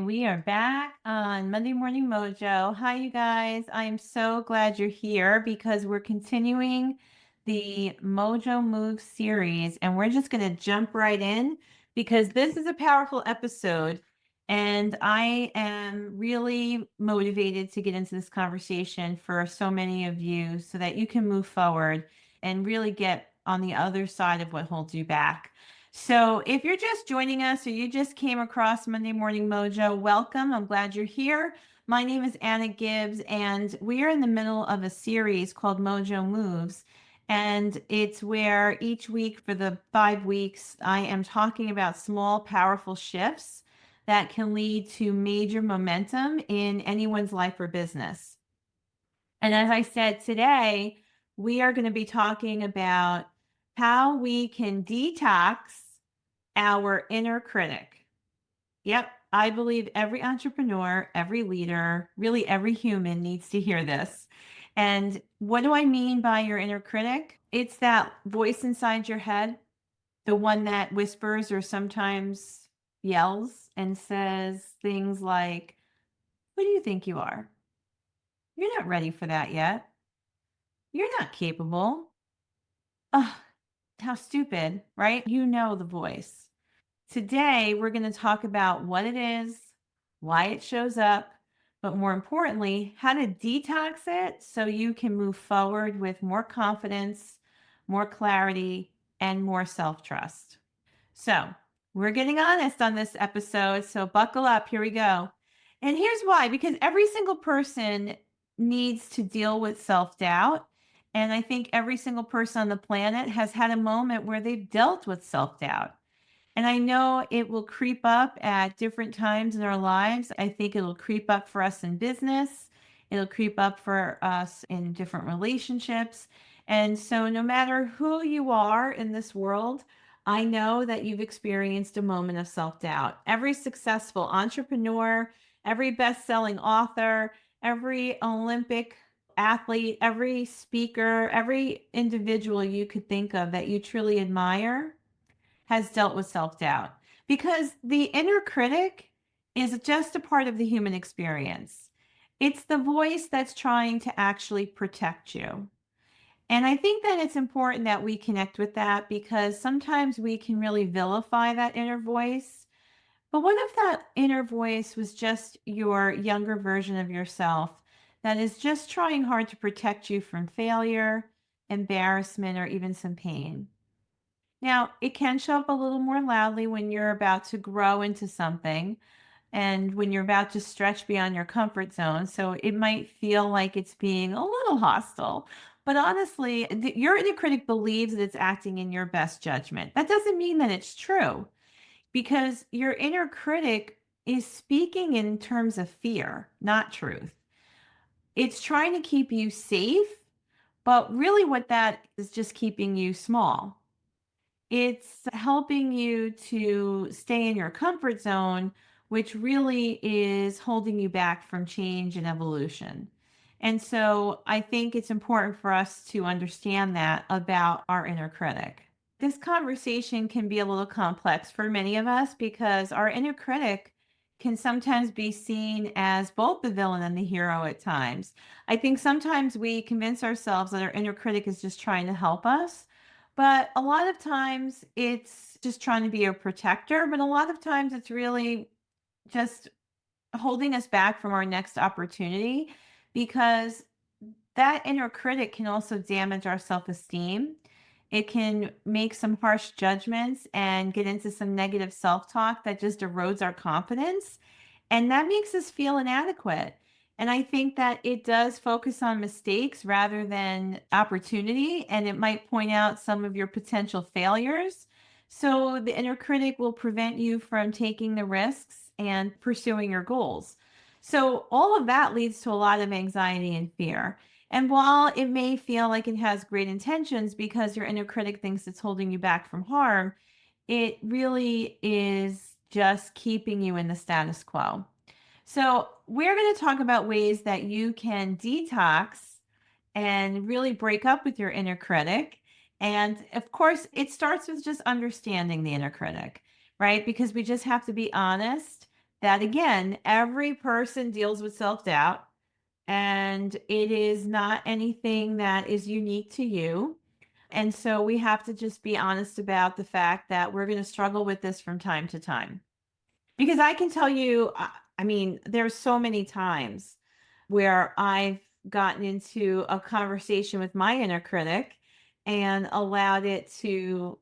we are back on Monday Morning Mojo. Hi, you guys. I am so glad you're here because we're continuing the Mojo Moves series, and we're just going to jump right in because this is a powerful episode. And I am really motivated to get into this conversation for so many of you so that you can move forward and really get on the other side of what holds you back. So, if you're just joining us or you just came across Monday Morning Mojo, welcome. I'm glad you're here. My name is Anna Gibbs, and we are in the middle of a series called Mojo Moves. And it's where each week for the 5 weeks, I am talking about small, powerful shifts that can lead to major momentum in anyone's life or business. And as I said today, we are going to be talking about how we can detox our inner critic. Yep, I believe every entrepreneur, every leader, really every human needs to hear this. And what do I mean by your inner critic? It's that voice inside your head, the one that whispers or sometimes yells and says things like, "Who do you think you are? You're not ready for that yet. You're not capable. Ugh, how stupid," right? You know the voice. Today, we're going to talk about what it is, why it shows up, but more importantly, how to detox it so you can move forward with more confidence, more clarity, and more self trust. So, we're getting honest on this episode. So, buckle up. Here we go. And here's why, because every single person needs to deal with self doubt. And I think every single person on the planet has had a moment where they've dealt with self doubt. And I know it will creep up at different times in our lives. I think it'll creep up for us in business. It'll creep up for us in different relationships. And so, no matter who you are in this world, I know that you've experienced a moment of self doubt. Every successful entrepreneur, every best selling author, every Olympic athlete, every speaker, every individual you could think of that you truly admire has dealt with self doubt because the inner critic is just a part of the human experience. It's the voice that's trying to actually protect you. And I think that it's important that we connect with that because sometimes we can really vilify that inner voice. But what if that inner voice was just your younger version of yourself that is just trying hard to protect you from failure, embarrassment, or even some pain? Now, it can show up a little more loudly when you're about to grow into something and when you're about to stretch beyond your comfort zone. So it might feel like it's being a little hostile. But honestly, your inner critic believes that it's acting in your best judgment. That doesn't mean that it's true because your inner critic is speaking in terms of fear, not truth. It's trying to keep you safe, but really what that is just keeping you small. It's helping you to stay in your comfort zone, which really is holding you back from change and evolution. And so I think it's important for us to understand that about our inner critic. This conversation can be a little complex for many of us because our inner critic can sometimes be seen as both the villain and the hero at times. I think sometimes we convince ourselves that our inner critic is just trying to help us, but a lot of times it's just trying to be a protector, but a lot of times it's really just holding us back from our next opportunity because that inner critic can also damage our self esteem. It can make some harsh judgments and get into some negative self talk that just erodes our confidence. And that makes us feel inadequate. And I think that it does focus on mistakes rather than opportunity. And it might point out some of your potential failures. So the inner critic will prevent you from taking the risks and pursuing your goals. So all of that leads to a lot of anxiety and fear. And while it may feel like it has great intentions because your inner critic thinks it's holding you back from harm, it really is just keeping you in the status quo. So, we're going to talk about ways that you can detox and really break up with your inner critic. And of course, it starts with just understanding the inner critic, right? Because we just have to be honest that again, every person deals with self-doubt, and it is not anything that is unique to you. And so we have to just be honest about the fact that we're going to struggle with this from time to time. Because I can tell you, I mean, there's so many times where I've gotten into a conversation with my inner critic and allowed it to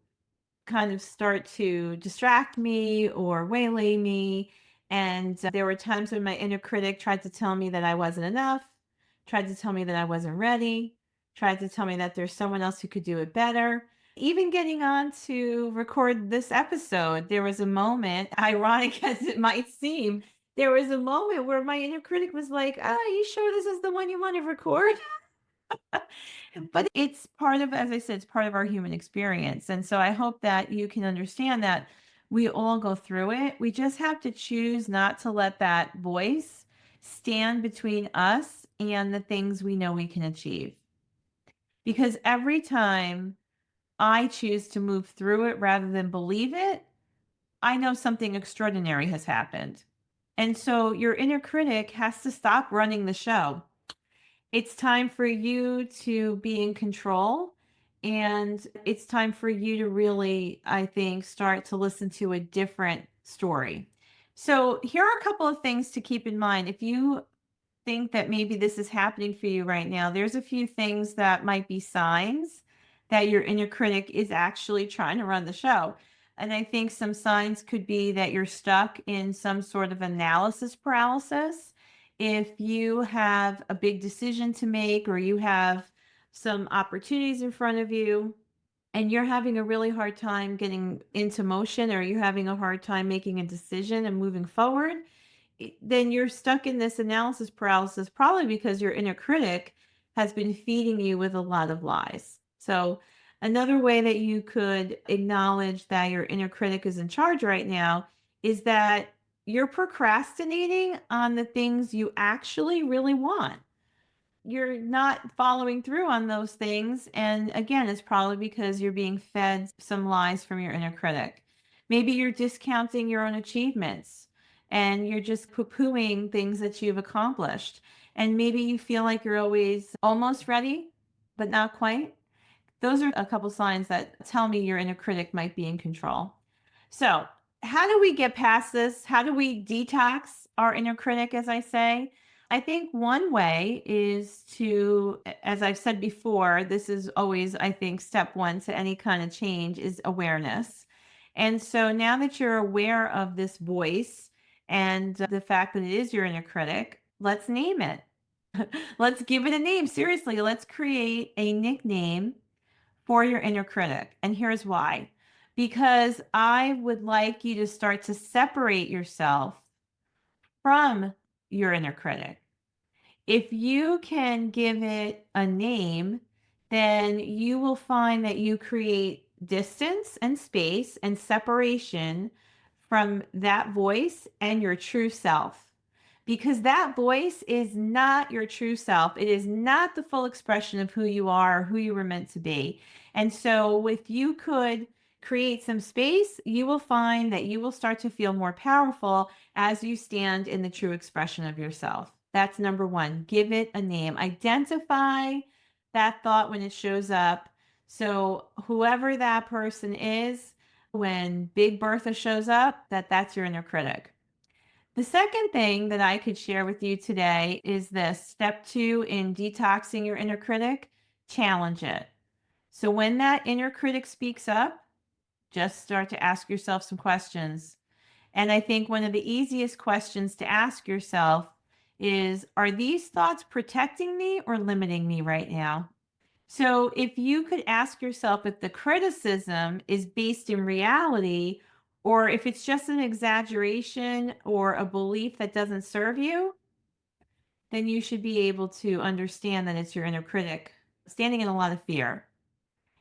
kind of start to distract me or waylay me. And there were times when my inner critic tried to tell me that I wasn't enough, tried to tell me that I wasn't ready, tried to tell me that there's someone else who could do it better. Even getting on to record this episode, there was a moment, ironic as it might seem, there was a moment where my inner critic was like, "Oh, you sure this is the one you want to record?" But it's part of, as I said, it's part of our human experience. And so I hope that you can understand that we all go through it. We just have to choose not to let that voice stand between us and the things we know we can achieve. Because every time I choose to move through it rather than believe it, I know something extraordinary has happened. And so your inner critic has to stop running the show. It's time for you to be in control. And it's time for you to really, I think, start to listen to a different story. So, here are a couple of things to keep in mind. If you think that maybe this is happening for you right now, there's a few things that might be signs that your inner critic is actually trying to run the show. And I think some signs could be that you're stuck in some sort of analysis paralysis. If you have a big decision to make or you have some opportunities in front of you and you're having a really hard time getting into motion, or you're having a hard time making a decision and moving forward, then you're stuck in this analysis paralysis, probably because your inner critic has been feeding you with a lot of lies. So, another way that you could acknowledge that your inner critic is in charge right now is that you're procrastinating on the things you actually really want. You're not following through on those things. And again, it's probably because you're being fed some lies from your inner critic. Maybe you're discounting your own achievements and you're just poo pooing things that you've accomplished. And maybe you feel like you're always almost ready, but not quite. Those are a couple signs that tell me your inner critic might be in control. So, how do we get past this? How do we detox our inner critic, as I say? I think one way is to, as I've said before, this is always, I think, step one to any kind of change is awareness. And so now that you're aware of this voice and the fact that it is your inner critic, let's name it. Let's give it a name. Seriously, let's create a nickname for your inner critic. And here's why. Because I would like you to start to separate yourself from your inner critic. If you can give it a name, then you will find that you create distance and space and separation from that voice and your true self. Because that voice is not your true self. It is not the full expression of who you are, who you were meant to be. And so, if you could create some space, you will find that you will start to feel more powerful as you stand in the true expression of yourself. That's number one. Give it a name. Identify that thought when it shows up. So, whoever that person is, when Big Bertha shows up, that's your inner critic. The second thing that I could share with you today is this step two in detoxing your inner critic: challenge it. So when that inner critic speaks up, just start to ask yourself some questions. And I think one of the easiest questions to ask yourself is, are these thoughts protecting me or limiting me right now? So if you could ask yourself if the criticism is based in reality, or if it's just an exaggeration or a belief that doesn't serve you, then you should be able to understand that it's your inner critic standing in a lot of fear.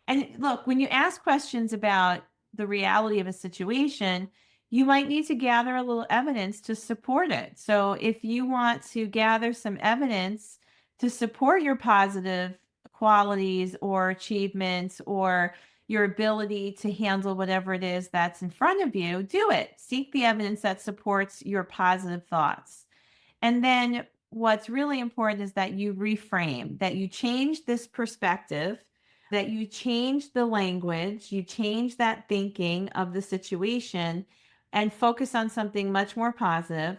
And look, when you ask questions about the reality of a situation, you might need to gather a little evidence to support it. So if you want to gather some evidence to support your positive qualities or achievements, or your ability to handle whatever it is that's in front of you, do it. Seek the evidence that supports your positive thoughts. And then what's really important is that you reframe, that you change this perspective, that you change the language, you change that thinking of the situation and focus on something much more positive.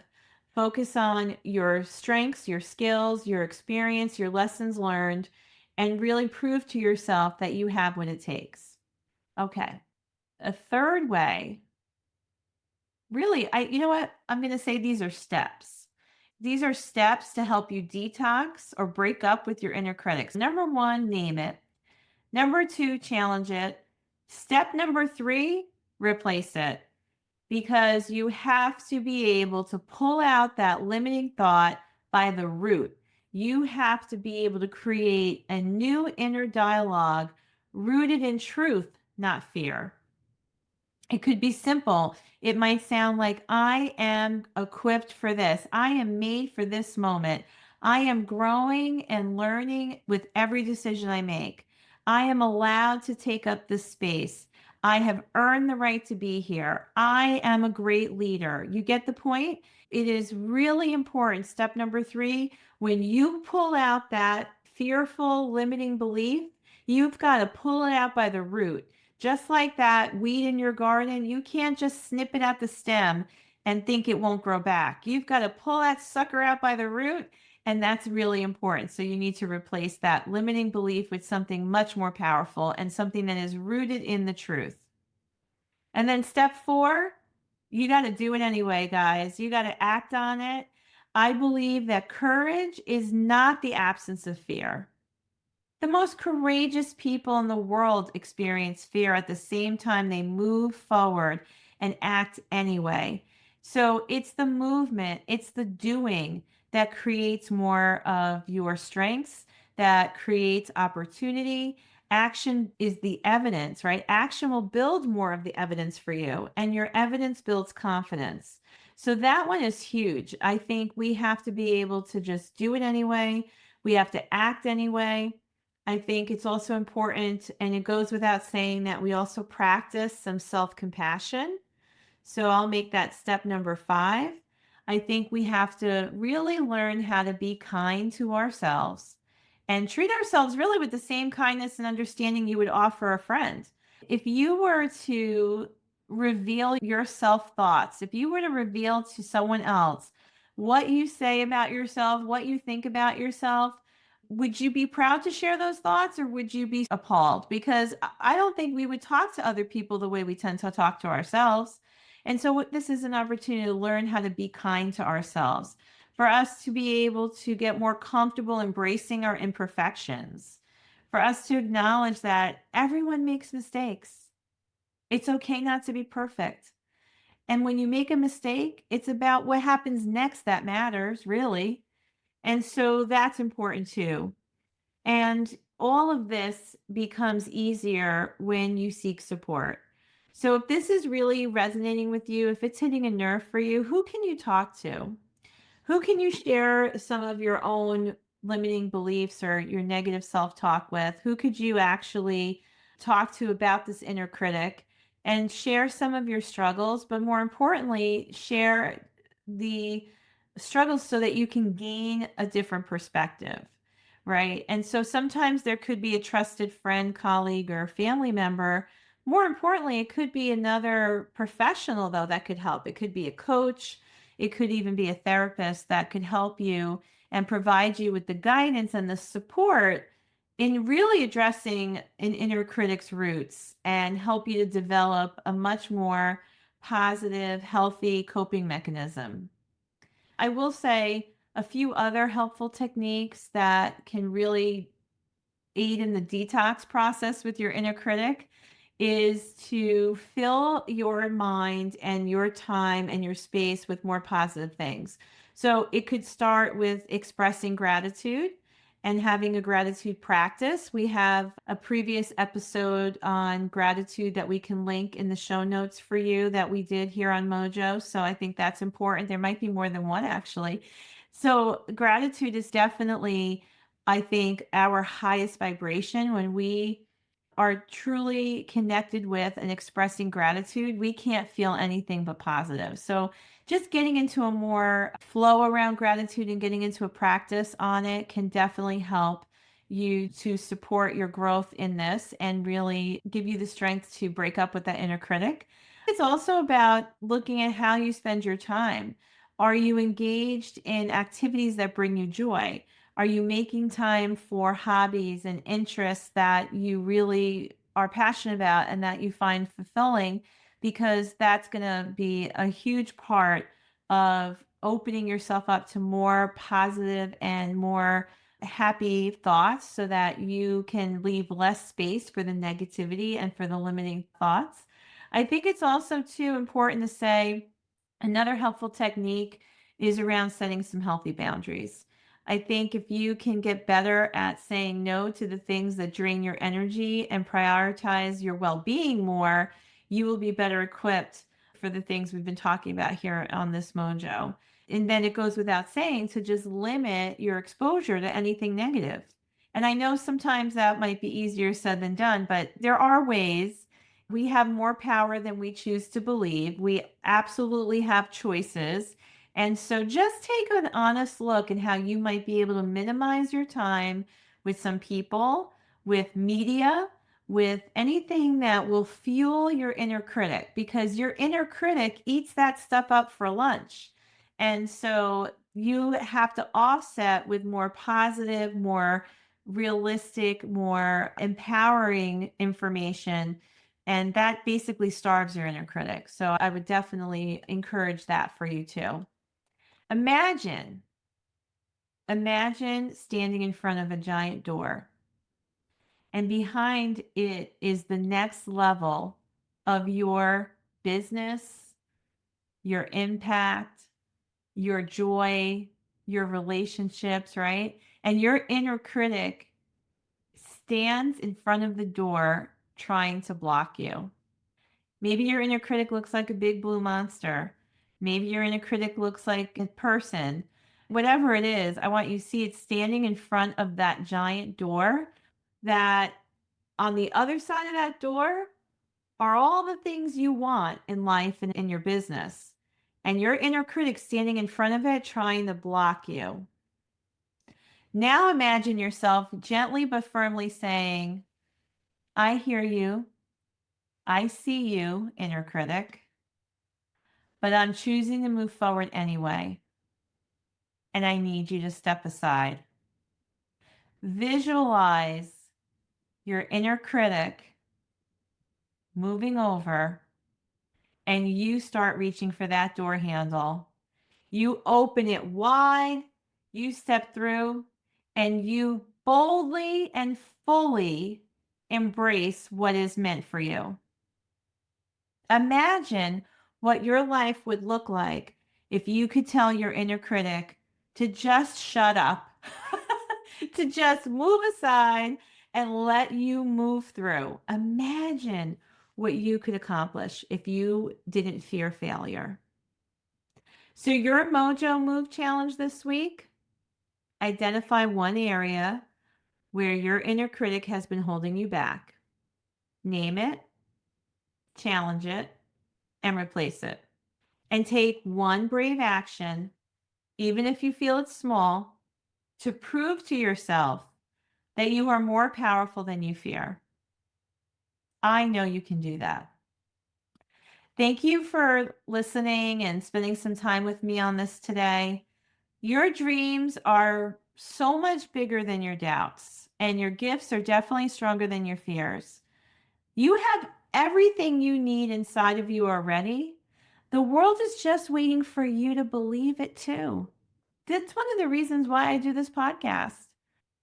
Focus on your strengths, your skills, your experience, your lessons learned, and really prove to yourself that you have what it takes. Okay. A third way, really, you know what? I'm going to say these are steps. These are steps to help you detox or break up with your inner critics. Number one, name it. Number two, challenge it. Step number three, replace it. Because you have to be able to pull out that limiting thought by the root. You have to be able to create a new inner dialogue rooted in truth, not fear. It could be simple. It might sound like, I am equipped for this. I am made for this moment. I am growing and learning with every decision I make. I am allowed to take up this space. I have earned the right to be here. I am a great leader. You get the point? It is really important. Step number three, when you pull out that fearful, limiting belief, you've got to pull it out by the root. Just like that weed in your garden, you can't just snip it at the stem and think it won't grow back. You've got to pull that sucker out by the root, and that's really important. So you need to replace that limiting belief with something much more powerful and something that is rooted in the truth. And then step four, you got to do it anyway, guys. You got to act on it. I believe that courage is not the absence of fear. The most courageous people in the world experience fear at the same time they move forward and act anyway. So it's the movement, it's the doing that creates more of your strengths, that creates opportunity. Action is the evidence, right? Action will build more of the evidence for you, and your evidence builds confidence. So that one is huge. I think we have to be able to just do it anyway. We have to act anyway. I think it's also important, and it goes without saying, that we also practice some self-compassion. So I'll make that step number five. I think we have to really learn how to be kind to ourselves and treat ourselves really with the same kindness and understanding you would offer a friend. If you were to reveal your self thoughts, if you were to reveal to someone else what you say about yourself, what you think about yourself, would you be proud to share those thoughts, or would you be appalled? Because I don't think we would talk to other people the way we tend to talk to ourselves. And so this is an opportunity to learn how to be kind to ourselves, for us to be able to get more comfortable embracing our imperfections, for us to acknowledge that everyone makes mistakes. It's okay not to be perfect. And when you make a mistake, it's about what happens next that matters, really. And so that's important too. And all of this becomes easier when you seek support. So if this is really resonating with you, if it's hitting a nerve for you, who can you talk to? Who can you share some of your own limiting beliefs or your negative self-talk with? Who could you actually talk to about this inner critic and share some of your struggles, but more importantly, share the struggles so that you can gain a different perspective, right? And so sometimes there could be a trusted friend, colleague, or family member. More importantly, it could be another professional, though, that could help. It could be a coach. It could even be a therapist that could help you and provide you with the guidance and the support in really addressing an inner critic's roots and help you to develop a much more positive, healthy coping mechanism. I will say a few other helpful techniques that can really aid in the detox process with your inner critic is to fill your mind and your time and your space with more positive things. So it could start with expressing gratitude and having a gratitude practice. We have a previous episode on gratitude that we can link in the show notes for you that we did here on Mojo. So I think that's important. There might be more than one, actually. So gratitude is definitely, I think, our highest vibration when we are truly connected with and expressing gratitude, we can't feel anything but positive. So just getting into a more flow around gratitude and getting into a practice on it can definitely help you to support your growth in this and really give you the strength to break up with that inner critic. It's also about looking at how you spend your time. Are you engaged in activities that bring you joy? Are you making time for hobbies and interests that you really are passionate about and that you find fulfilling? Because that's going to be a huge part of opening yourself up to more positive and more happy thoughts so that you can leave less space for the negativity and for the limiting thoughts. I think it's also too important to say another helpful technique is around setting some healthy boundaries. I think if you can get better at saying no to the things that drain your energy and prioritize your well being more, you will be better equipped for the things we've been talking about here on this Mojo. And then it goes without saying to just limit your exposure to anything negative. And I know sometimes that might be easier said than done, but there are ways. We have more power than we choose to believe. We absolutely have choices. And so just take an honest look at how you might be able to minimize your time with some people, with media, with anything that will fuel your inner critic, because your inner critic eats that stuff up for lunch. And so you have to offset with more positive, more realistic, more empowering information. And that basically starves your inner critic. So I would definitely encourage that for you too. Imagine, imagine standing in front of a giant door, and behind it is the next level of your business, your impact, your joy, your relationships, right? And your inner critic stands in front of the door trying to block you. Maybe your inner critic looks like a big blue monster. Maybe your inner critic looks like a person. Whatever it is, I want you to see it standing in front of that giant door, that on the other side of that door are all the things you want in life and in your business. And your inner critic standing in front of it trying to block you. Now imagine yourself gently but firmly saying, I hear you. I see you, inner critic, but I'm choosing to move forward anyway. And I need you to step aside. Visualize your inner critic moving over, and you start reaching for that door handle. You open it wide, you step through, and you boldly and fully embrace what is meant for you. Imagine what your life would look like if you could tell your inner critic to just shut up, to just move aside and let you move through. Imagine what you could accomplish if you didn't fear failure. So, your Mojo Move challenge this week: identify one area where your inner critic has been holding you back. Name it, challenge it, and replace it. And take one brave action, even if you feel it's small, to prove to yourself that you are more powerful than you fear. I know you can do that. Thank you for listening and spending some time with me on this today. Your dreams are so much bigger than your doubts, and your gifts are definitely stronger than your fears. You have everything you need inside of you already. The world is just waiting for you to believe it too. That's one of the reasons why I do this podcast,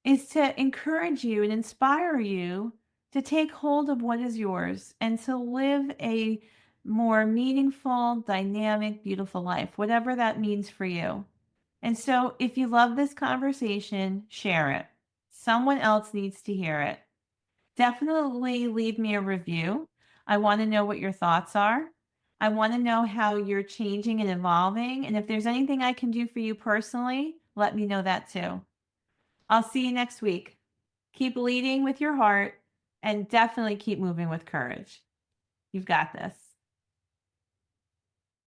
is to encourage you and inspire you to take hold of what is yours and to live a more meaningful, dynamic, beautiful life, whatever that means for you. And so if you love this conversation, share it. Someone else needs to hear it. Definitely leave me a review. I want to know what your thoughts are. I want to know how you're changing and evolving. And if there's anything I can do for you personally, let me know that too. I'll see you next week. Keep leading with your heart and definitely keep moving with courage. You've got this.